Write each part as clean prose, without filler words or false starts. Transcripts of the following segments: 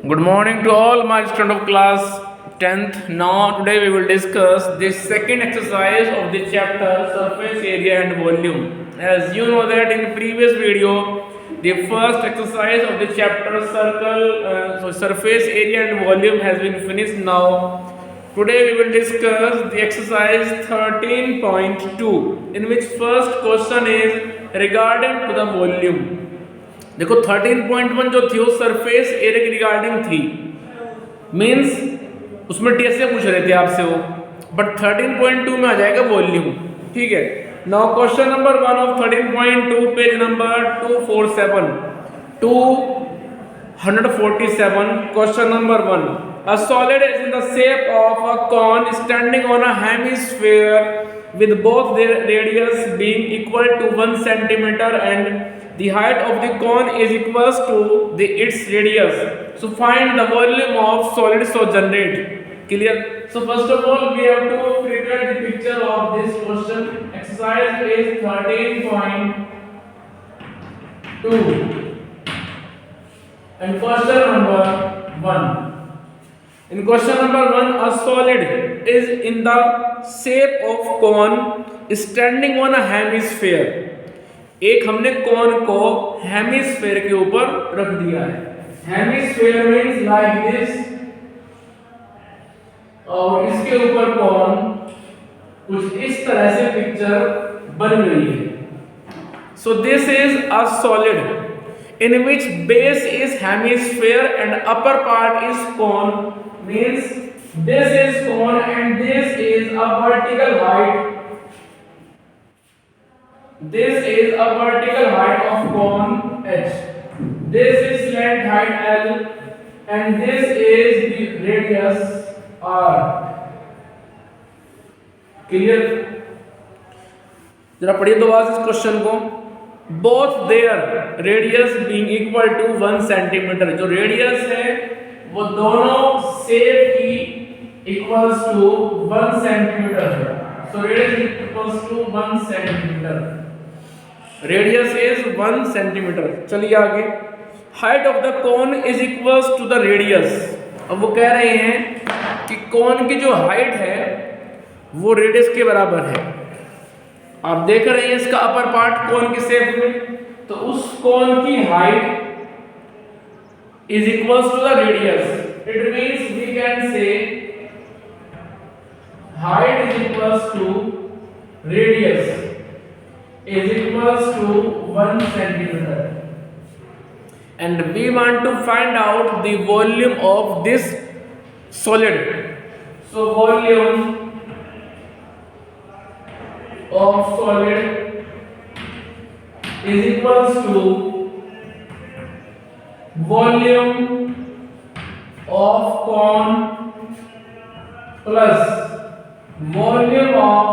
Good morning to all my students of class 10th. Now today we will discuss the second exercise of the chapter surface area and volume. As you know that in the previous video the first exercise of the chapter surface area and volume has been finished. Now today we will discuss the exercise 13.2 in which first question is regarding to the volume. देखो 13.1 जो थी वो surface area की regarding थी, means उसमें test से पूछ रहे थे आपसे वो, बट 13.2 में आ जाएगा वॉल्यूम। ठीक है, now question number 1 of 13.2 page number 247 question number 1, a solid is in the shape of a cone standing on a hemisphere with both their radius being equal to 1 centimeter and the height of the cone is equals to its radius. So find the volume of solid so generate. Clear? So first of all we have to prepare the picture of this question. Exercise is 13.2 and question number 1. In question number 1, a solid is in the shape of cone standing on a hemisphere. एक हमने cone को hemisphere के ऊपर रख दिया है। Hemisphere means like this, और इसके ऊपर कॉन कुछ इस तरह से पिक्चर बन गई है। सो this is a solid in which base is hemisphere and upper part is cone, means this is cone and this is a vertical height. This is a vertical height of cone h. This is slant height L and this is the radius R. Clear? जरा पढ़िए दोबारा इस question को। Both their radius being equal to 1 centimeter, जो radius है वो दोनों shape की इक्वल्स टू 1 सेंटीमीटर है। So radius equals to 1 centimetre, radius is 1 centimetre. चलिए आगे, height of the cone is equals to the radius. अब वो कह रहे हैं कि कोन की जो हाइट है वो रेडियस के बराबर है। आप देख रहे हैं इसका अपर पार्ट कोन की शेप में, तो उस कोन की height is equals to the radius. It means we can say height is equals to radius is equals to 1 centimeter, and we want to find out the volume of this solid. So volume of solid is equals to volume of cone plus volume of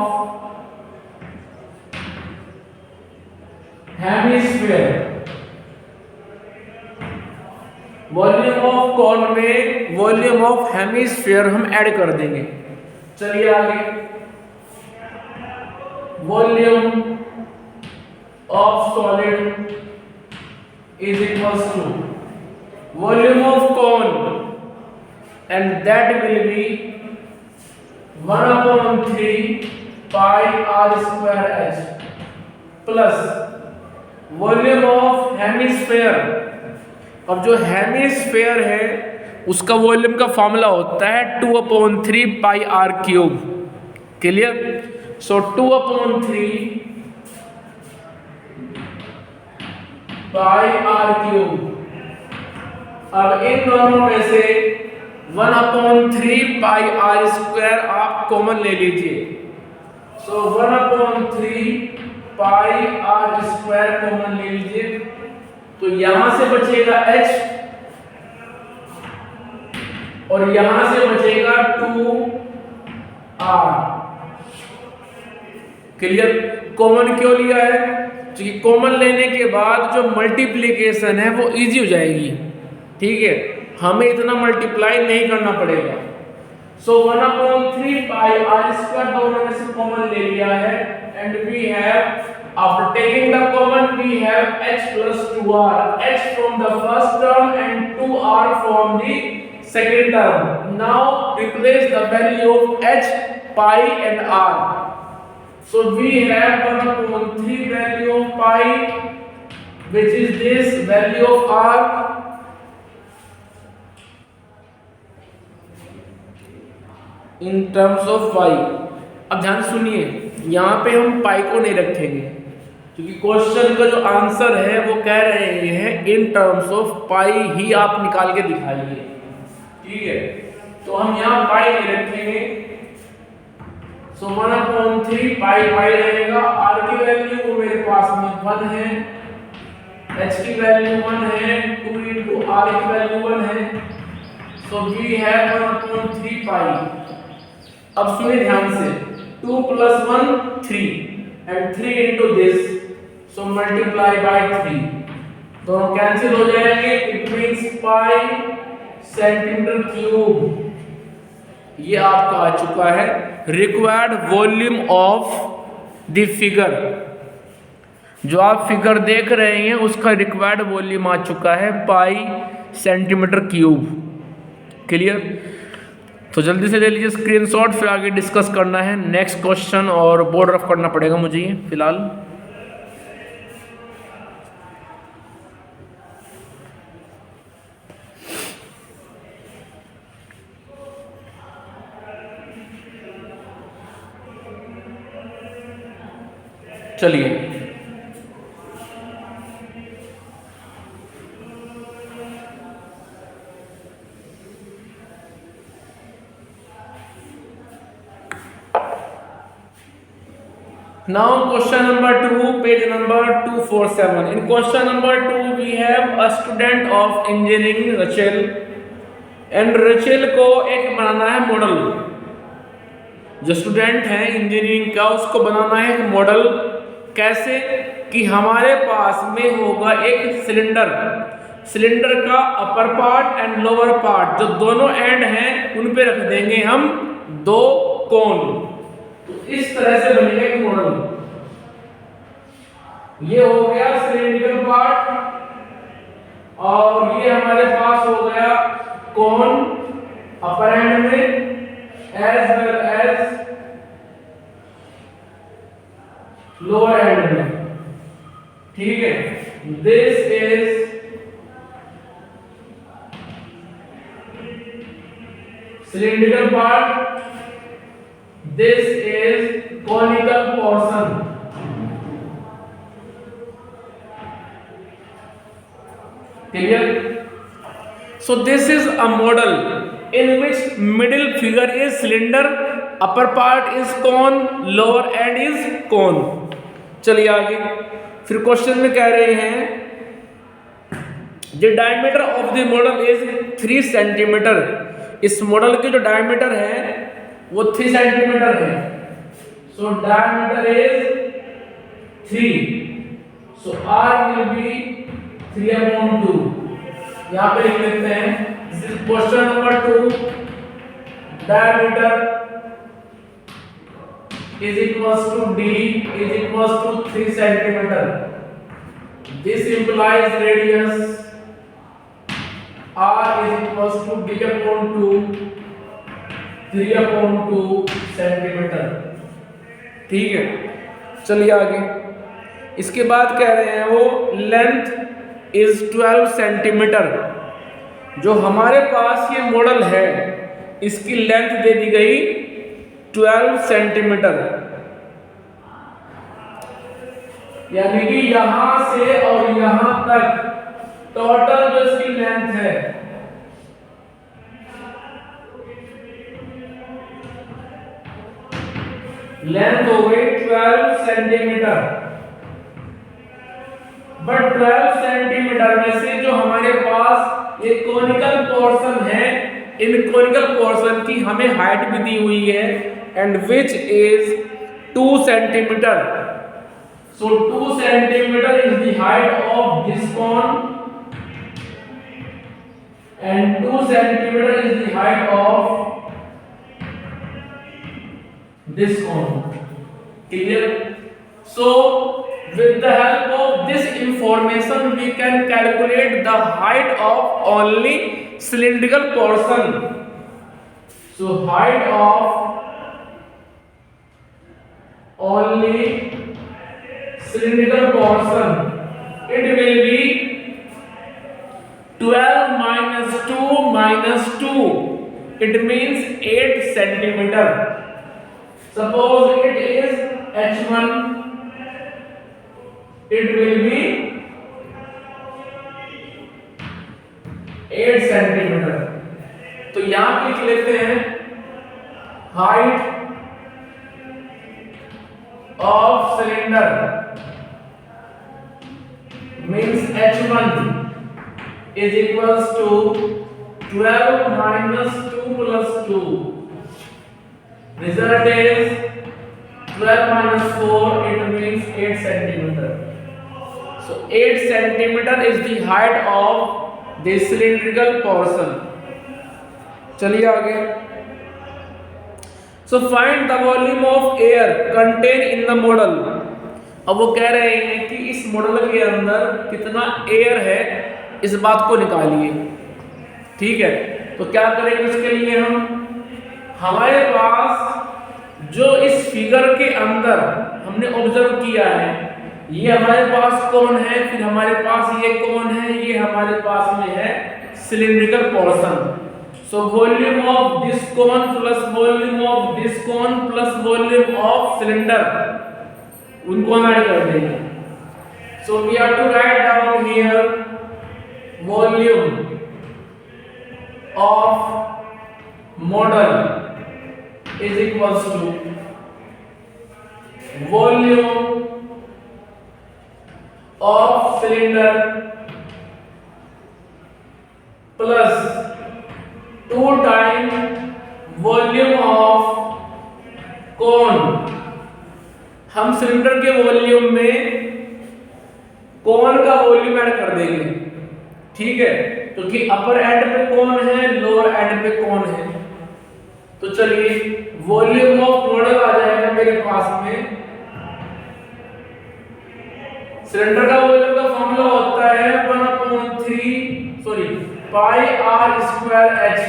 hemisphere. Volume of cone में volume of hemisphere हम add कर देंगे। चलिए आगे, volume of solid is equals to volume of cone and that will be 1/3 pi r square h plus volume of hemisphere. अब जो hemisphere है उसका वॉल्यूम का फॉर्मूला होता है 2/3 पाई r क्यूब। क्लियर? सो 2/3 पाई r क्यूब। अब इन दोनों में से 1/3 पाई r स्क्वायर आप कॉमन ले लीजिए। सो 1/3 पाई r स्क्वायर कॉमन ले लीजिए, तो यहां से बचेगा h और यहां से बचेगा 2r। क्लियर? कॉमन क्यों लिया है? क्योंकि कॉमन लेने के बाद जो मल्टीप्लिकेशन है वो इजी हो जाएगी। ठीक है, हमें इतना मल्टीप्लाई नहीं करना पड़ेगा। सो 1/3 पाई r स्क्वायर दोनों में से कॉमन ले लिया है and we have, after taking the common, we have h plus 2r, h from the first term and 2 2r from the second term. Now replace the value of h, pi and r. So we have 1 upon 3 value of pi, which is this value of r, in terms of y. अब ध्यान सुनिए, यहाँ पे हम पाई को नहीं रखेंगे क्योंकि क्वेश्चन का जो आंसर है वो कह रहे हैं इन टर्म्स ऑफ पाई ही आप निकाल के दिखाइए, ठीक है। तो हम यहाँ पाई नहीं रखेंगे। सो 1/3 पाई पाई रहेगा। आर की वैल्यू वो मेरे पास में 1 है, एच की वैल्यू 1 है, 2 इंटू आर की वैल्यू 1 है। सो वी हैव 1/3 पाई। अब सुनिए ध्यान से, 2 + 1 3 and 3 into this, so multiply by 3, दोनों कैंसिल हो जाएंगे। It means pi centimetre cube. ये आपका आ चुका है required volume of the figure. जो आप फिगर देख रहे हैं उसका रिक्वायर्ड वॉल्यूम आ चुका है पाई सेंटीमीटर क्यूब। क्लियर? तो जल्दी से ले लीजिए स्क्रीनशॉट, फिर आगे डिस्कस करना है नेक्स्ट क्वेश्चन और बोर्ड रफ करना पड़ेगा मुझे ये फिलहाल। चलिए now question number 2, page number 247. In question number 2 we have a student of engineering Rachel, and Rachel को एक बनाना है मॉडल। जो स्टूडेंट है इंजीनियरिंग का उसको बनाना है एक मॉडल। कैसे कि हमारे पास में होगा एक सिलेंडर, सिलेंडर का upper part and lower part जो दोनों एंड हैं उन पे रख देंगे हम 2 कोन। तो इस तरह से बनेगा एक मॉडल। ये हो गया सिलेंड्रिकल पार्ट और ये हमारे पास हो गया कोन अपर एंड में as well as lower end में, ठीक है। This is cylindrical part, this is conical portion। Clear? So this is a model in which middle figure is cylinder, upper part is cone, lower end is cone। चलिए आगे, फिर question में कह रहे हैं the diameter of the model is 3 centimetre. इस model के जो डायमीटर है वो 3 सेंटीमीटर है। So diameter is 3, so r will be 3/2। यहाँ पे लिख लेते हैं this is question number 2। Diameter is equals to d is equals to 3 centimetre. This implies radius r is equals to d/2 3/2 centimetre, ठीक है। चलिए आगे, इसके बाद कह रहे हैं वो लेंथ इज 12 सेंटीमीटर। जो हमारे पास ये मॉडल है इसकी लेंथ दे दी गई 12 सेंटीमीटर, यानी कि यहां से और यहां तक टोटल जो इसकी लेंथ है लेंथ हो गई 12 सेंटीमीटर। बट 12 सेंटीमीटर में से जो हमारे पास ये कोनिकल पोर्शन है, इन कोनिकल पोर्शन की हमें हाइट भी दी हुई है and which is 2 centimetre. So 2 centimetre is the height of this cone and 2 centimetre is the height of this cone। Clear? So with the help of this information we can calculate the height of only cylindrical portion. So height of only cylindrical portion, it will be 12 minus 2 minus 2, it means 8 centimeter. Suppose it is h1, it will be 8 centimetre. तो यहां पे लिख लेते हैं height of cylinder means h1 is equals to 12 minus 2 plus 2. Result is 12 minus 4, it means 8 centimeter. So 8 centimeter is the height of the cylindrical portion. चलिए आगे. So find the volume of air contained in the model. अब वो कह रहे हैं कि इस model के अंदर कितना एयर है, इस बात को निकालिए. ठीक है, तो क्या करेंगे उसके लिए हमारे पास जो इस फिगर के अंदर हमने ऑब्जर्व किया है, ये हमारे पास कौन है, फिर हमारे पास ये कौन है, ये हमारे पास में है cylindrical portion. So volume of this cone plus volume of this cone plus volume of cylinder, उनको हम ऐड कर देंगे. So we have to write down here volume of model is equals to volume of cylinder plus 2 times volume of cone. हम cylinder के volume में cone का volume add कर देंगे. ठीक है, तो कि अपर एंड पे कौन है, लोअर एंड पे कौन है. तो चलिए वॉल्यूम ऑफ मॉडल आ जाएगा मेरे पास में. सिलेंडर का वॉल्यूम का फॉर्मूला होता है 1/3 pi r square h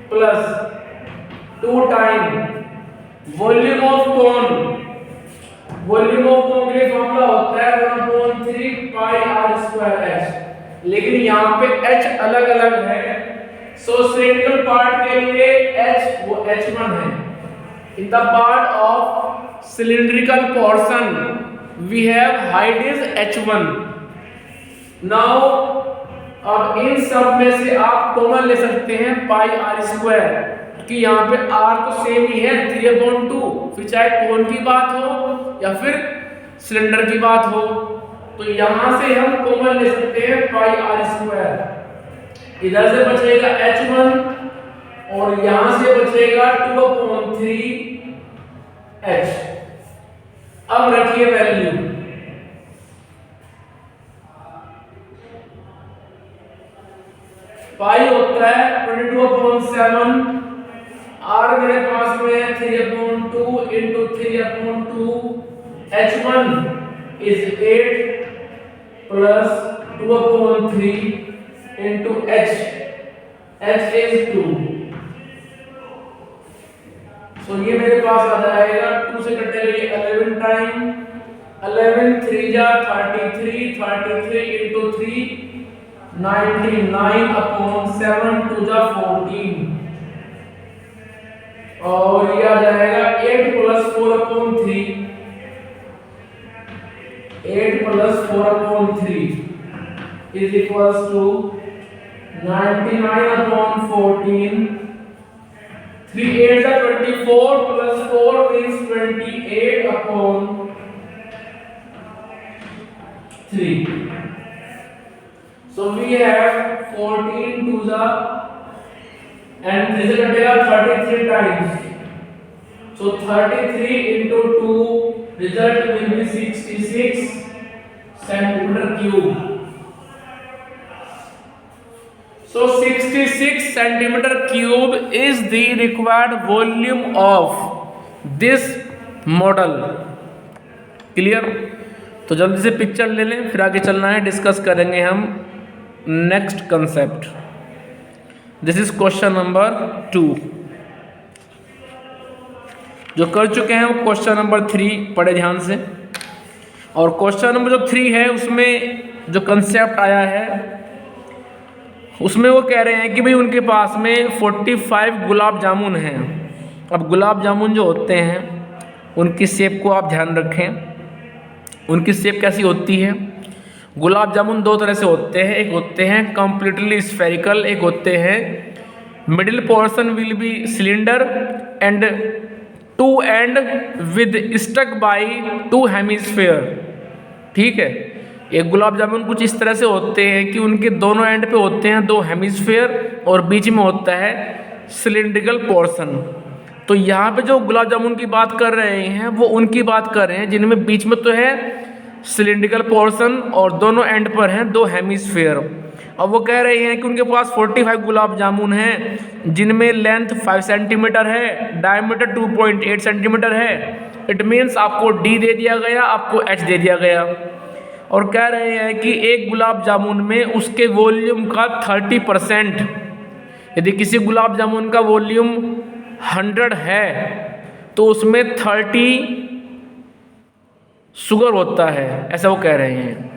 plus 2 time volume of cone. Volume of cone के लिए फॉर्मूला होता है 1/3 पाई आर स्क्वायर एच, लेकिन यहाँ पे एच अलग अलग है. सो सिलेंड्रिकल पार्ट के लिए एच वो h1 है. In the part of cylindrical portion we have height is h1. now अब इन सब में से आप कॉमन ले सकते हैं पाई आर स्क्वायर, कि यहाँ पे r तो सेम ही है 3/2, फिर चाहे कोन की बात हो या फिर सिलेंडर की बात हो, तो यहाँ से हम कॉमन ले सकते हैं पाई आर स्क्वायर. इधर से बचेगा h1 और यहाँ से बचेगा 2/3 h. अब रखिए वैल्यू. पाई होता है 22/7, आर मेरे पास में है 3/2 into 3/2, h1 is 8 plus 2/3 into h is 2. तो ये मेरे पास आ जाएगा 2 से कटेगा ये 11 टाइम, 11 3 जा 33, 33 into 3 99/7, 2 जा 14, और ये आ जाएगा 8 plus 4/3, 8 plus 4/3 is equals to 99/14. 3 8 are 24 plus 4 means 28/3. So we have 14 to the and this is going to 33 times. So 33 into 2 result will be 66 centimeter cube. So 66 centimeter cube is the required volume of this model. Clear? तो जल्दी से picture ले लें, फिर आगे चलना है, discuss करेंगे हम next concept. This is question number 2। जो कर चुके हैं वो क्वेश्चन नंबर 3 पढ़े ध्यान से। और क्वेश्चन नंबर जो 3 है उसमें जो कंसेप्ट आया है उसमें वो कह रहे हैं कि भाई उनके पास में 45 गुलाब जामुन हैं। अब गुलाब जामुन जो होते हैं उनकी शेप को आप ध्यान रखें। उनकी शेप कैसी होती है? गुलाब जामुन 2 तरह से होते हैं, एक होते हैं कंप्लीटली स्फेरिकल, एक होते हैं middle portion will be cylinder and 2 end with stuck by 2 hemisphere. ठीक है, एक गुलाब जामुन कुछ इस तरह से होते हैं कि उनके दोनों एंड पे होते हैं 2 हेमिस्फेयर और बीच में होता है सिलिंड्रिकल पोर्शन। तो यहाँ पे जो गुलाब जामुन की बात कर रहे हैं वो उनकी बात कर रहे हैं जिनमें बीच में तो है सिलिंड्रिकल पोर्शन और दोनों एंड पर हैं 2 हेमिस्फेयर। अब वो कह रहे हैं कि उनके पास 45 गुलाब जामुन हैं जिनमें लेंथ 5 सेंटीमीटर है, डायमीटर 2.8 सेंटीमीटर है। इट मीन्स आपको डी दे दिया गया, आपको एच दे दिया गया। और कह रहे हैं कि एक गुलाब जामुन में उसके वॉल्यूम का 30%, यदि किसी गुलाब जामुन का वॉल्यूम 100 है तो उसमें 30 शुगर होता है, ऐसा वो कह रहे हैं।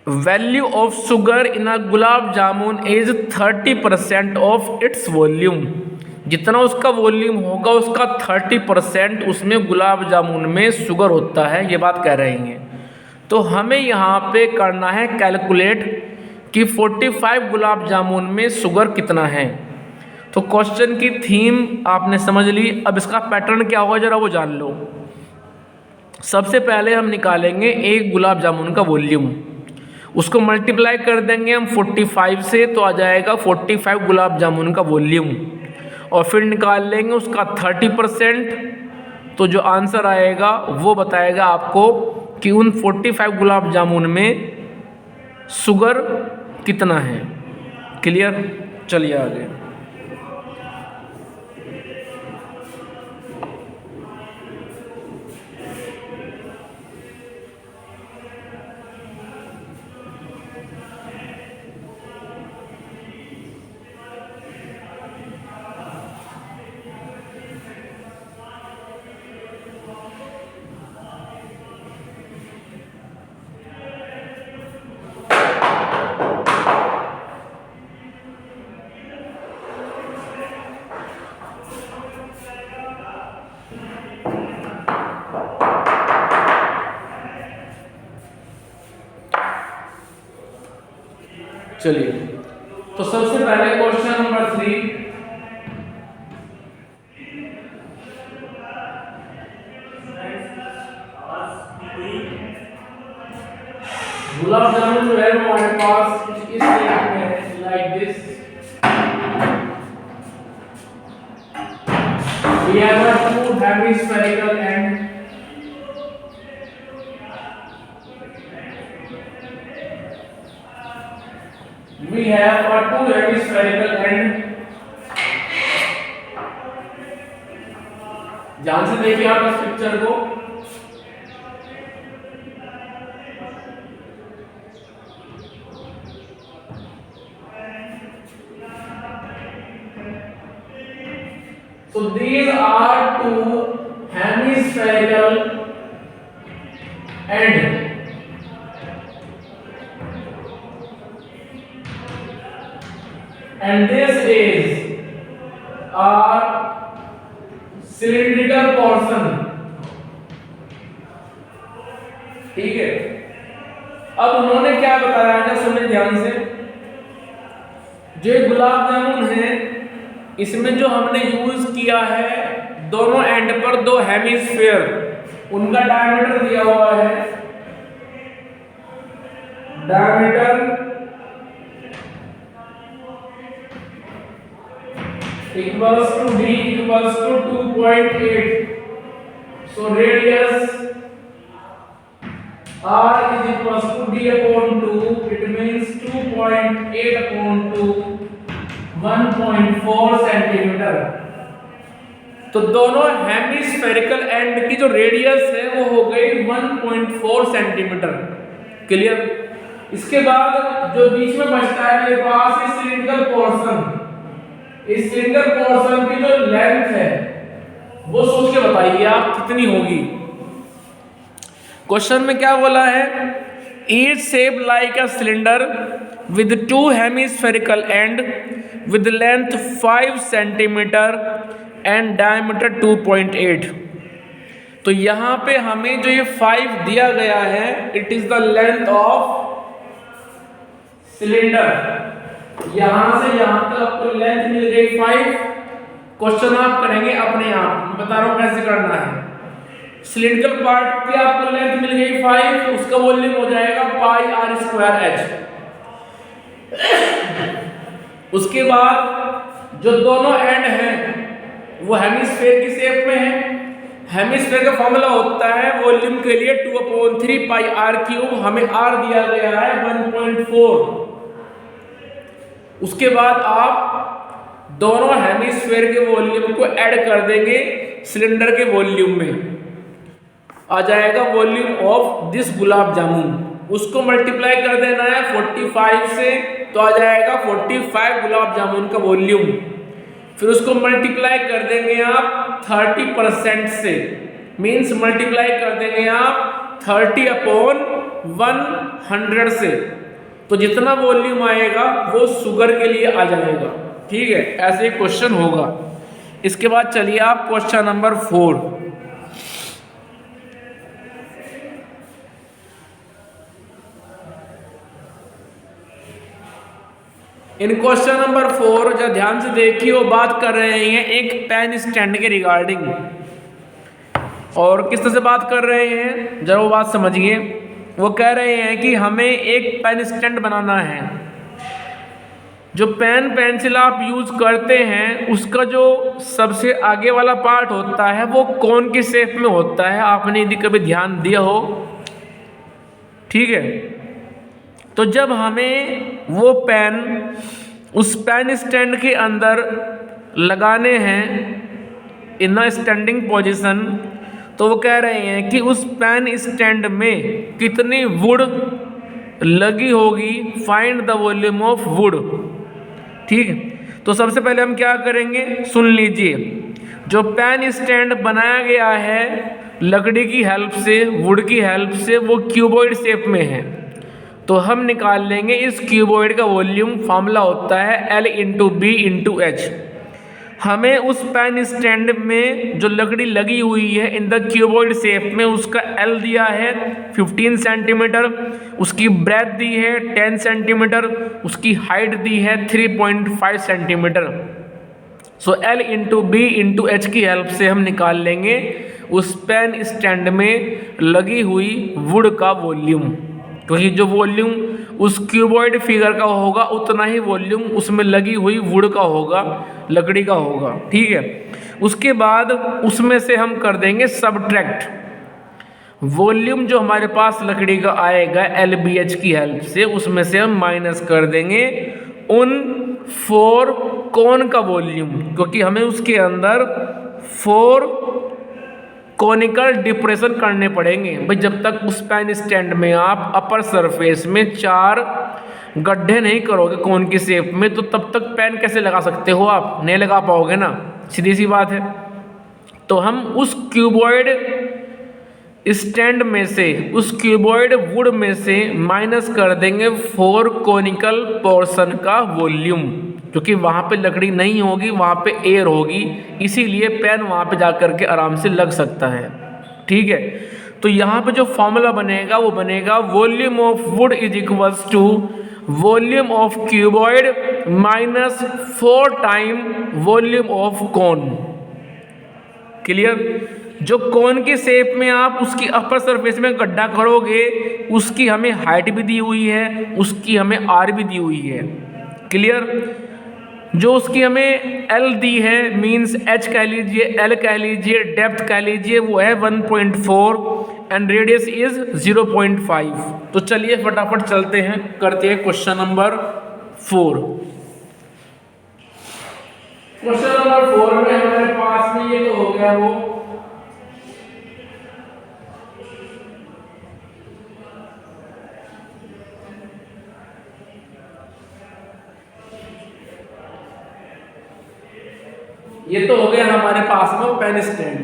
Value of sugar in a gulab jamun is 30% of its volume. जितना उसका वॉल्यूम होगा उसका 30% उसमें गुलाब जामुन में शुगर होता है, ये बात कह रहे हैं। तो हमें यहाँ पे करना है कैलकुलेट कि 45 गुलाब जामुन में शुगर कितना है। तो क्वेश्चन की थीम आपने समझ ली। अब इसका पैटर्न क्या होगा जरा वो जान लो। सबसे पहले हम निकालेंगे एक गुलाब जामुन का वॉल्यूम, उसको मल्टीप्लाई कर देंगे हम 45 से तो आ जाएगा 45 गुलाब जामुन का वॉल्यूम। और फिर निकाल लेंगे उसका 30%, तो जो आंसर आएगा वो बताएगा आपको कि उन 45 गुलाब जामुन में शुगर कितना है। क्लियर? चलिए आगे। चलिए, तो सबसे पहले क्वेश्चन नंबर 3। गुलाब जामुन जो है वो हमारे पास इस शेप में है, like this. We have a 2 hemispherical end. We have a 2 hemispherical end. ध्यान से देखिए आप इस पिक्चर को। So these are 2 hemispherical end. And this is our cylindrical portion. ठीक है, अब उन्होंने क्या बताया है सुनिए ध्यान से। जो गुलाब जामुन है इसमें जो हमने यूज किया है दोनों एंड पर 2 हेमिस्फेयर, उनका डायमीटर दिया हुआ है। Diameter equals to d equals to 2.8. So radius r is equals to d upon 2. It means 2.8 upon 2, 1.4 centimeter. तो दोनों हेमिस्फेरिकल एंड की जो रेडियस है वो हो गई 1.4 सेंटीमीटर। क्लियर। इसके बाद जो बीच में बचता है मेरे पास इस सिलिंड्रिकल पोर्शन, इस सिलिंडर पोर्शन की जो लेंथ है वो सोच के बताइए आप कितनी होगी। क्वेश्चन में क्या बोला है, each shape like a cylinder with 2 hemispherical and with length 5 centimetre and diameter 2.8। तो यहाँ पे हमें जो ये 5 दिया गया है, it is the length of cylinder. यहां से यहां तक आपको लेंथ मिल गई 5। क्वेश्चन आप करेंगे अपने आप, मैं बता रहा हूं कैसे करना है। सिलिंड्रिकल पार्ट की आपको लेंथ मिल गई 5, उसका वॉल्यूम हो जाएगा पाई आर स्क्वायर एच। उसके बाद जो दोनों एंड हैं वो हेमिस्फेयर की शेप में है। हेमिस्फेयर का फॉर्मूला होता है वॉल्यूम के लिए 2/3 पाई आर क्यूब, हमें आर दिया गया है 1.4। उसके बाद आप दोनों हेमिस्फेयर के वॉल्यूम को ऐड कर देंगे सिलेंडर के वॉल्यूम में, आ जाएगा volume of this gulab jamun. उसको मल्टीप्लाई कर देना है 45 से, तो आ जाएगा 45 गुलाब जामुन का वॉल्यूम। फिर उसको मल्टीप्लाई कर देंगे आप 30% से, मीन्स मल्टीप्लाई कर देंगे आप 30/100 से, तो जितना वॉल्यूम आएगा वो शुगर के लिए आ जाएगा। ठीक है, ऐसे क्वेश्चन होगा। इसके बाद चलिए आप क्वेश्चन नंबर 4। इन क्वेश्चन नंबर 4 जो ध्यान से देखिए, वो बात कर रहे हैं एक पेन स्टैंड के रिगार्डिंग। और किस तरह से बात कर रहे हैं जरा वो बात समझिए। वो कह रहे हैं कि हमें एक पेन स्टैंड बनाना है। जो पेन पेंसिल आप यूज करते हैं उसका जो सबसे आगे वाला पार्ट होता है वो कोन की शेप में होता है, आपने यदि कभी ध्यान दिया हो। ठीक है, तो जब हमें वो पेन उस पेन स्टैंड के अंदर लगाने हैं इन अ स्टैंडिंग पोजीशन, तो वो कह रहे हैं कि उस पेन स्टैंड में कितनी वुड लगी होगी, find the volume of would. ठीक है, तो सबसे पहले हम क्या करेंगे, सुन लीजिए। जो पेन स्टैंड बनाया गया है लकड़ी की हेल्प से, वुड की हेल्प से, वो क्यूबॉइड शेप में है। तो हम निकाल लेंगे इस क्यूबॉइड का वॉल्यूम। फार्मूला होता है L × B × H। हमें उस पेन स्टैंड में जो लकड़ी लगी हुई है इन द क्यूबॉइड शेप में, उसका L दिया है 15 सेंटीमीटर, उसकी ब्रेथ दी है 10 सेंटीमीटर, उसकी हाइट दी है 3.5 सेंटीमीटर। सो L × B × H की हेल्प से हम निकाल लेंगे उस पेन स्टैंड में लगी हुई वुड का वॉल्यूम, क्योंकि जो वॉल्यूम उस क्यूबॉइड फिगर का होगा उतना ही वॉल्यूम उसमें लगी हुई वुड का होगा, लकड़ी का होगा। ठीक है, उसके बाद उसमें से हम कर देंगे सबट्रैक्ट। वॉल्यूम जो हमारे पास लकड़ी का आएगा LBH की हेल्प से, उसमें से हम माइनस कर देंगे उन 4 कोन का वॉल्यूम, क्योंकि हमें उसके अंदर 4 कॉनिकल डिप्रेशन करने पड़ेंगे। भाई जब तक उस पेन स्टैंड में आप अपर सरफेस में 4 गड्ढे नहीं करोगे कोन की शेप में, तो तब तक पेन कैसे लगा सकते हो आप, नहीं लगा पाओगे ना, सीधी सी बात है। तो हम उस क्यूबॉइड स्टैंड में से, उस क्यूबॉइड वुड में से माइनस कर देंगे 4 कॉनिकल पोर्शन का वॉल्यूम, क्योंकि वहाँ पे लकड़ी नहीं होगी, वहाँ पे एयर होगी, इसीलिए पेन वहाँ पे जा कर के आराम से लग सकता है। ठीक है, तो यहाँ पे जो फॉर्मूला बनेगा वो बनेगा volume of wood is equals to volume of cuboid minus 4 time volume of cone. Clear. जो कोन की शेप में आप उसकी अपर सरफेस में गड्ढा करोगे उसकी हमें हाइट भी दी हुई है, उसकी हमें आर भी दी हुई है। क्लियर। जो उसकी हमें L दी है, मीन्स H कह लीजिए, L कह लीजिए, डेप्थ कह लीजिए, वो है 1.4 एंड रेडियस इज 0.5। तो चलिए फटाफट चलते हैं, करते हैं क्वेश्चन नंबर 4। क्वेश्चन नंबर 4 में हमारे पास में ये तो गया वो। ये तो हो गया हमारे पास में पेन स्टैंड।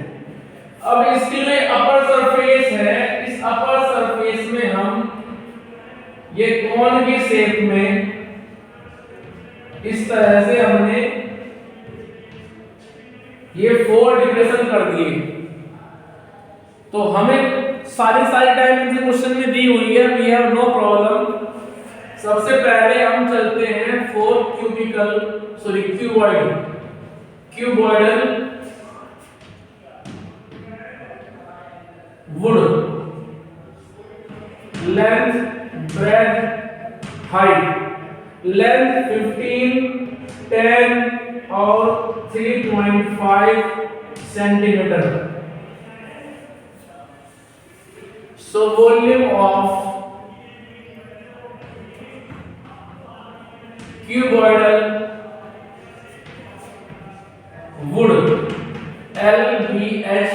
अब इसके लिए अपर सरफेस है, इस अपर सरफेस में हम ये कोन की शेप में इस तरह से हमने ये 4 डिप्रेशन कर दिए। तो हमें सारी डायमेंशन क्वेश्चन में दी हुई है, वी हैव नो प्रॉब्लम। सबसे पहले हम चलते हैं 4 cuboidal wood, length, breadth, height. Length 15, 10 और 3.5 सेंटीमीटर। So volume of cuboidal wood LBH,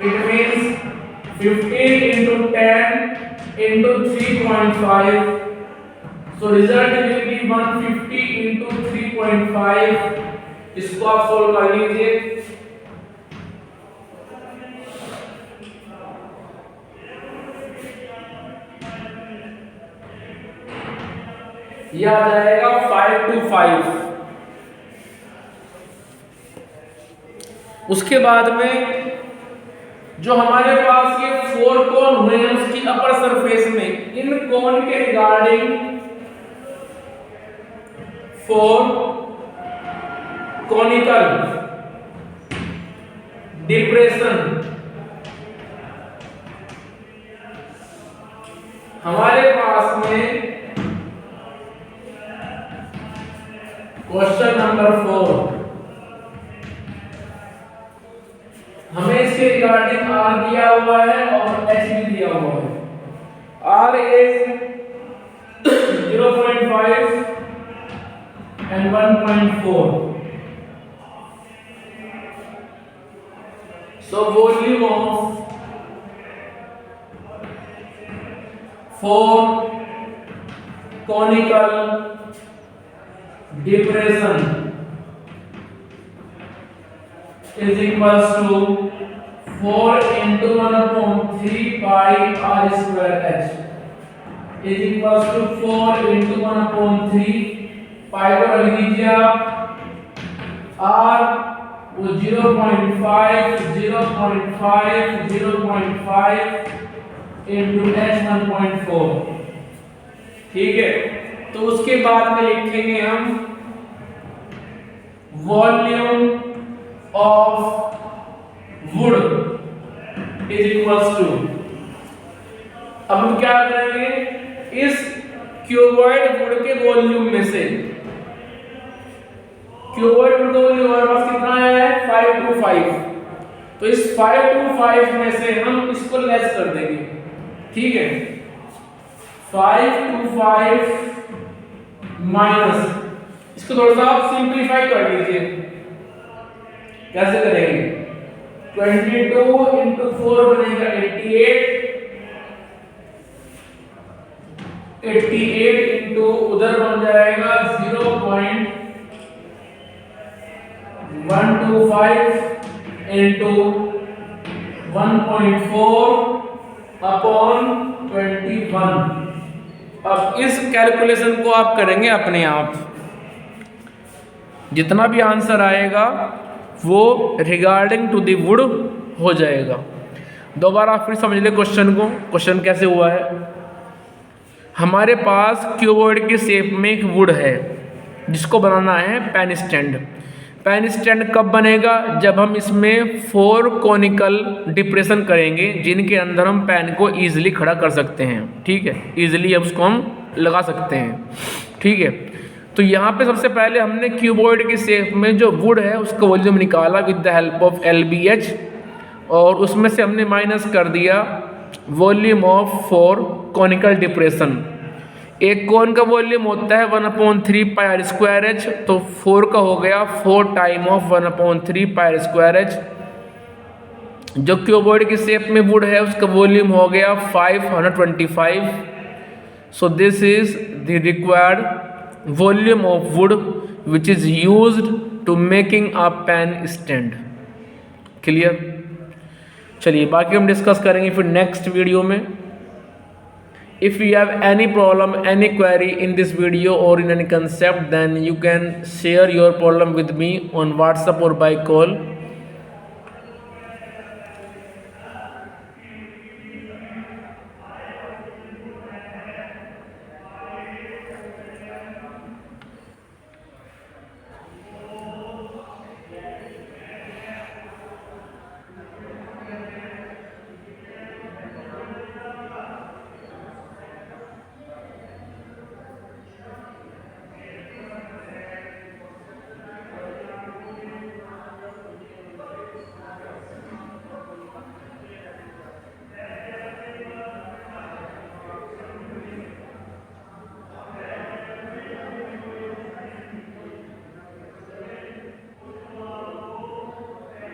it means 15 into 10 into 3.5, so result will be 150 into 3.5। इसको आप सोल्व कर लीजिए। यह आ जाएगा 525। उसके बाद में जो हमारे पास ये 4 कोन हुए हैं उसकी अपर सरफेस में, इन कोन के रिगार्डिंग 4 कॉनिकल डिप्रेशन हमारे पास में क्वेश्चन नंबर 4, हमें इसके रिगार्डिंग आर दिया हुआ है और एच भी दिया हुआ है। R is 0.5 and 1.4। So volume of 4 conical depression is equals to 4 into 1/3 pi r square h is equals to 4 into 1/3 pi को रख दीजिए आप। r वो 0.5 into h 1.4। ठीक है, तो उसके बाद में लिखेंगे हम volume of wood is equals to, अब हम क्या करेंगे, इस क्यूबॉइड वुड के वॉल्यूम में से, क्यूबॉइड वुड का वॉल्यूम हमारे पास कितना है 525, तो इस 525 में से हम इसको लेस कर देंगे। ठीक है, 525 माइनस, इसको थोड़ा सा आप सिंपलीफाई कर लीजिए। कैसे करेंगे, 22 into 4 बनेगा 88 into उधर बन जाएगा 0.125 into 1.4 अपॉन 21। अब इस कैलकुलेशन को आप करेंगे अपने आप, जितना भी आंसर आएगा वो रिगार्डिंग टू द वुड हो जाएगा। दोबारा फिर समझ ले क्वेश्चन को, क्वेश्चन कैसे हुआ है। हमारे पास क्यूबॉइड की शेप में एक वुड है जिसको बनाना है पेन स्टैंड। पेन स्टैंड कब बनेगा, जब हम इसमें 4 कॉनिकल डिप्रेशन करेंगे जिनके अंदर हम पेन को ईजिली खड़ा कर सकते हैं। ठीक है, ईजिली अब उसको हम लगा सकते हैं। ठीक है, तो यहाँ पे सबसे पहले हमने क्यूबॉइड की शेप में जो वुड है उसका वॉल्यूम निकाला with the help of LBH, और उसमें से हमने माइनस कर दिया वॉल्यूम ऑफ 4 कॉनिकल डिप्रेशन। एक कोन का वॉल्यूम होता है 1/3 पाई आर स्क्वायर एच, तो 4 का हो गया 4 time of 1/3 pi r square h. जो क्यूबॉइड की शेप में वुड है उसका वॉल्यूम हो गया 525. So this is the required volume of wood which is used to making a pen stand. Clear. चलिए बाकी हम डिस्कस करेंगे फिर नेक्स्ट वीडियो में. If you have any problem, any query in this video or in any concept, then you can share your problem with me on WhatsApp or by call.